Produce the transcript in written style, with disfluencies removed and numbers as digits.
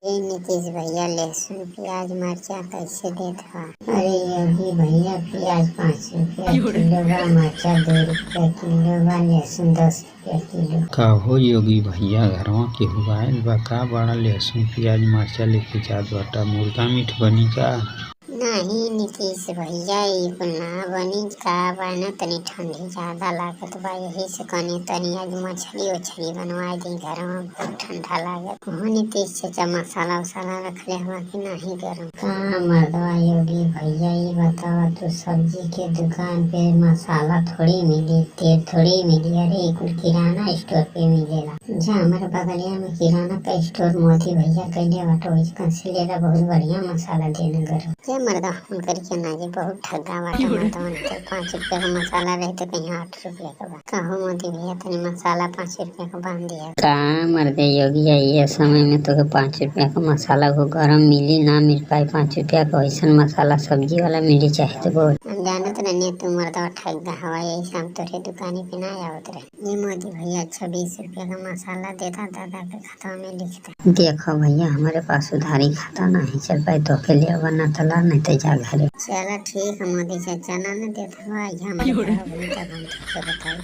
ये नीतीश भैया लहसुन प्याज मिर्चा कैसे देत बा? अरे योगी भैया प्याज 5 रुपया किलो बा, मिर्चा 2 रुपया किलो बा, लहसुन 10 रुपया किलो। का हो योगी भैया घरवा केहू आइल बा का? बड़ा लहसुन प्याज मिर्चा लेके जात बाटा, मुर्गा मीट बनी का? नहीं नीतीश भैया ई कुल ना बनी का बा ना, तनी ठंडी ज्यादा लागत बा, यही से कनी तनी आज मछली उछली बनवा दी घर में, बहुत ठंडा लागत। हो नीतीश चाचा मसाला वसाला रखले हवा कि नहीं गरम? कहाँ मर्दवा योगी भैया ये बतावा, तू सब्जी के दुकान पे मसाला थोड़ी मिली, तेल थोड़ी मिली, अरे कुल किराना स्टोर पे मिलेला। जहाँ हमारे बगलिया में किराना का स्टोर मोदी भैया कैले बाटो, वही से लेला, बहुत बढ़िया मसाला देना गरम। मर्दा फोन करके ना जी बहुत ठगा बाटा मर्दा, 5 रुपया का मसाला रहे तो कहीं 8 रुपया का बा। कहो मोदी भैया तनी मसाला 5 रुपया का बांध दिया। कहाँ मर्दे योगी ये समय में तो 5 रुपया का मसाला को गरम मिली ना मिल पाए, 5 रुपया का ऐसा मसाला सब्जी वाला मिली चाहे तो बहुत। हम जानत रहनी तू मर्दा ठगा हवा, यही शाम तोरे दुकानी पे ना आवत रहे। ये मोदी भैया 20 रुपया का मसाला देता, दादा के खाता में लिखता। देखो भैया हमारे पास उधारी खाता नहीं चल पाए तो के लिए वरना तला नहीं तो जा घरे। चलो ठीक है मोदी चाचा ना देता हमारे बताई।